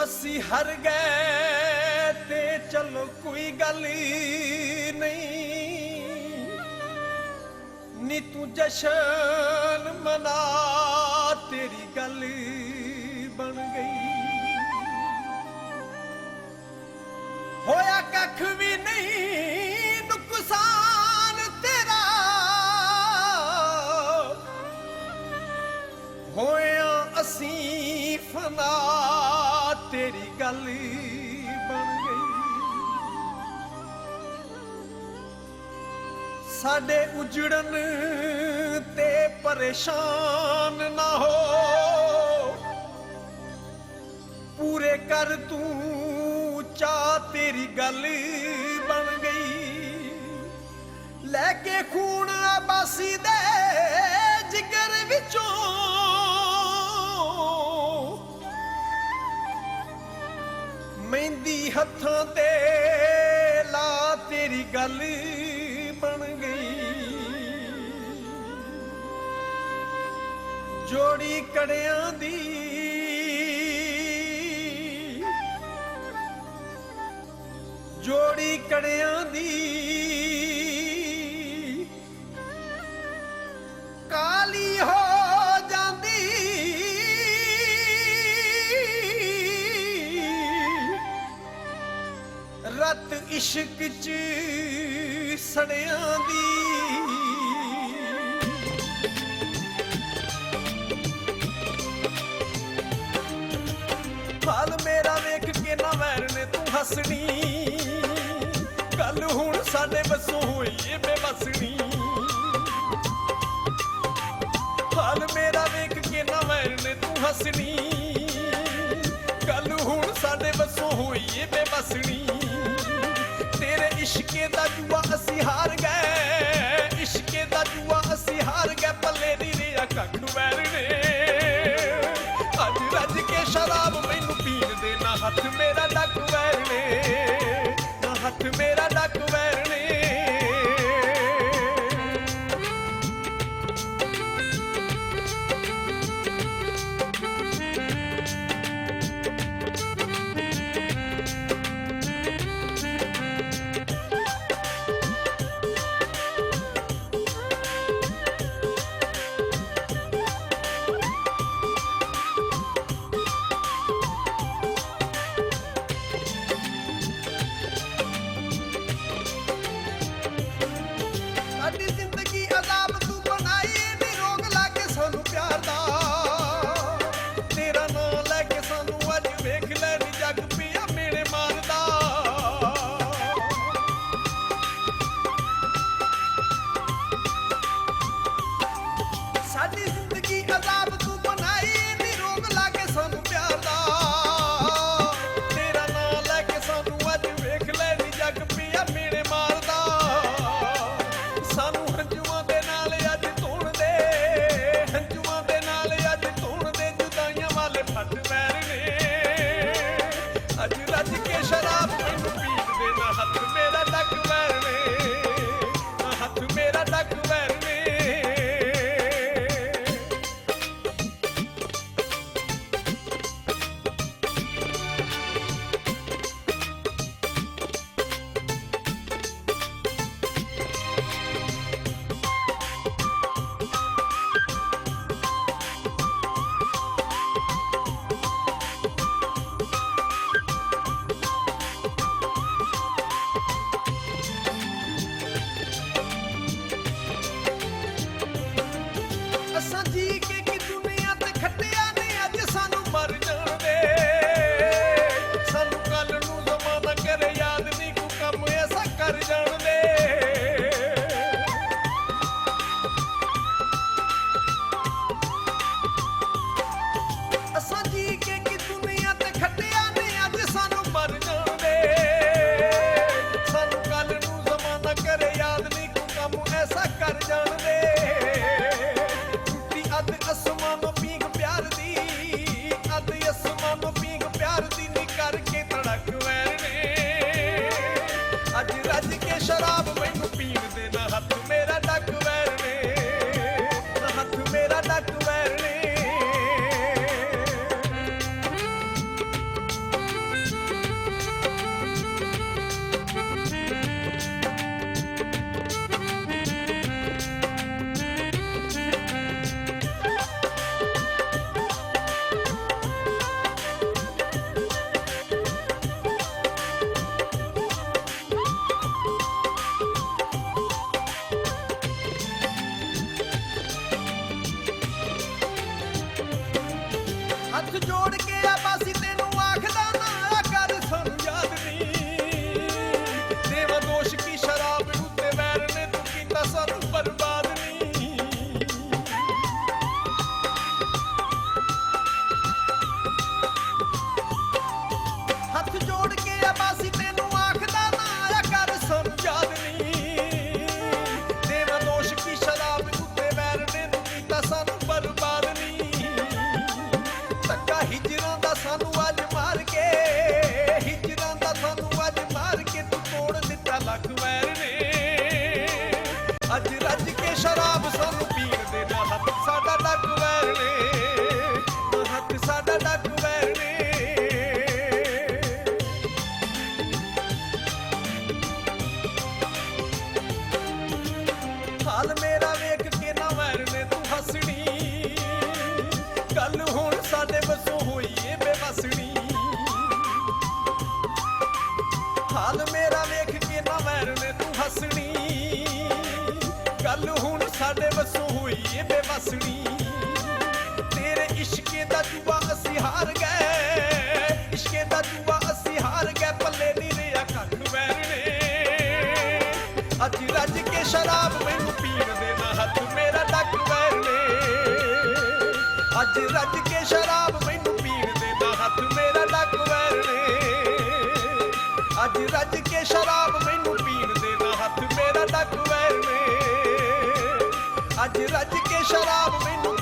ਅਸੀਂ ਹਰ ਗਏ ਤੇ ਚਲੋ ਕੋਈ ਗੱਲ ਨਹੀਂ ਨੀ ਤੂੰ ਜਸ਼ਨ ਮਨਾ ਤੇਰੀ ਗੱਲ ਬਣ ਗਈ ਹੋਇਆ ਕੱਖ ਵੀ ਨਹੀਂ ਨੁਕਸਾਨ ਤੇਰਾ ਹੋਇਆ ਅਸੀਂ ਫਨਾ ਤੇਰੀ ਗੱਲ ਬਣ ਗਈ ਸਾਡੇ ਉਜੜਨ ਤੇ ਪਰੇਸ਼ਾਨ ਨਾ ਹੋ ਪੂਰੇ ਕਰ ਤੂੰ ਚਾਹ ਤੇਰੀ ਗੱਲ ਬਣ ਗਈ ਲੈ ਕੇ ਖੂਨ ਆਬਾਸੀ ਦੇ ਜਿਗਰ ਵਿੱਚੋਂ ਮਹਿੰਦੀ ਹੱਥਾਂ ਤੇ ਲਾ ਤੇਰੀ ਗੱਲ ਬਣ ਗਈ ਜੋੜੀ ਕੜਿਆਂ ਦੀ ਜੋੜੀ ਕੜਿਆਂ ਦੀ ਕਾਲੀ ਹੋ ਜਾਂਦੀ ਰਤ ਇਸ਼ਕ ਚ ਸੜਿਆਂ ਦੀ ਹਾਲ ਮੇਰਾ ਵੇਖ ਕੇ ਨਾ ਵੈਰ ਨੇ ਤੂੰ ਹੱਸਣੀ ਗੱਲ ਹੁਣ ਸਾਡੇ ਵੱਸੋਂ ਹੋਈ ਏ ਬੇਵਸਣੀ ਹਾਲ ਮੇਰਾ ਵੇਖ ਕੇ ਨਾ ਵੈਰ ਨੇ ਤੂੰ ਹੱਸਣੀ ਗੱਲ ਹੁਣ ਸਾਡੇ ਵੱਸੋਂ ਹੋਈ ਏ ਬੇਵਸਣੀ ਤੇਰੇ ਇਸ਼ਕੇ ਦਾ ਜੂਆ ਅਸੀਂ ਹਾਰ ਗਏ ਇਸ਼ਕੇ ਦਾ ਜੂਆ ਅਸੀਂ ਹਾਰ ਗਏ ਪੱਲੇ ਦੀ ਰਿਆ ਕੱਖ ਵੈਰ ਨੇ ਅੱਜ ਰੱਜ ਕੇ ਸ਼ਰਾਬ ਮੈਨੂੰ ਪੀਣ ਦੇ ਨਾ ਹੱਥ ਮੇਰਾ ਡੱਕ ਵੈਰ ਨੇ ਨਾ ਹੱਥ ਮੇਰਾ ਡੱਕ ਵੈਰ ਨੇ ਆਬਾਸੀ ਤੈਨੂੰ ਆਖਦਾ ਨਾ ਕਰ ਸਾਨੂੰ ਯਾਦ ਨਹੀਂ ਦੇਵਾ ਦੋਸ਼ ਕੀ ਸ਼ਰਾਬ ਉੱਤੇ ਵੈਰ ਨੇ ਤੂੰ ਕੀਤਾ ਸਾਨੂੰ ਬਰਬਾਦ ਨਹੀਂ ਹੱਥ ਜੋੜ ਕੇ ਆਬਾਸੀ ਤੈਨੂੰ ਆਖਦਾ ਨਾ ਕਰ ਸਾਨੂੰ ਯਾਦ ਨਹੀਂ ਦੇਵਾ ਦੋਸ਼ ਕੀ ਸ਼ਰਾਬ ਉੱਤੇ ਵੈਰ ਨੇ ਤੂੰ ਕੀਤਾ ਸਾਨੂੰ ਬਰਬਾਦ ਨਹੀਂ ਧੱਕਾ ਹਿਜਰਾਂ ਦਾ ਸਾਨੂੰ ਅੱਜ ਮਾਰ ਕੇ ਹਿਜਰਾਂ ਦਾ ਸਾਨੂੰ ਅੱਜ ਮਾਰ ਕੇ ਤੂੰ ਤੋੜ ਦਿੱਤਾ ਲੱਖ ਵੈਰ ਨੇ ਅੱਜ ਰੱਜ ਕੇ ਸ਼ਰਾਬ ਸਾਨੂੰ ਪੀਣ ਦੇ ਨਾ ਹੱਥ ਸਾਡਾ ਲੱਖ ਵੈਰ ਨੇ ਹੱਥ ਸਾਡਾ ਲੱਖ ਵੈਰ ਨੇ ਹਾਲ ਮੇਰਾ ਵੇਖ ਕੇ ਨਾ ਵੈਰ ਨੇ ਤੂੰ ਹੱਸਣੀ ਗੱਲ ਹੁਣ ਸਾਡੇ ਵੱਸੋਂ ਹੋਈ ਏ ਬੇਵਸਣੀ ਹਾਲ ਮੇਰਾ ਵੇਖ ਕੇ ਨਾ ਵੈਰ ਨੇ ਤੂੰ ਹੱਸਣੀ ਗੱਲ ਹੁਣ ਸਾਡੇ ਵੱਸੋਂ ਹੋਈ ਏ ਬੇਵਸਣੀ ਤੇਰੇ ਇਸ਼ਕੇ ਦਾ ਜੂਆ ਅਸੀਂ ਹਾਰ ਗਏ ਇਸ਼ਕੇ ਦਾ ਜੂਆ ਅਸੀਂ ਹਾਰ ਗਏ ਪੱਲੇ ਨਹੀਂ ਰਿਹਾ ਕੱਖ ਵੈਰ ਨੇ ਅੱਜ ਰੱਜ ਕੇ ਸ਼ਰਾਬ ਮੈਨੂੰ ਪੀਣ ਦੇ ਨਾ ਹੱਥ ਮੇਰਾ ਡੱਕ ਵੈਰ ਨੇ ਅੱਜ ਰੱਜ ਕੇ ਸ਼ਰਾਬ ਮੈਨੂੰ ਪੀਣ ਦੇ ਨਾ ਹੱਥ ਮੇਰਾ ਡੱਕ ਵੈਰ ਨੇ ਅੱਜ ਰੱਜ ਕੇ ਸ਼ਰਾਬ ਮੈਨੂੰ ਪੀਣ ਦੇ ਨਾ ਹੱਥ ਮੇਰਾ ਡੱਕ ਵੈਰ ਨੇ ਅੱਜ ਰੱਜ ਕੇ ਸ਼ਰਾਬ ਮੈਨੂੰ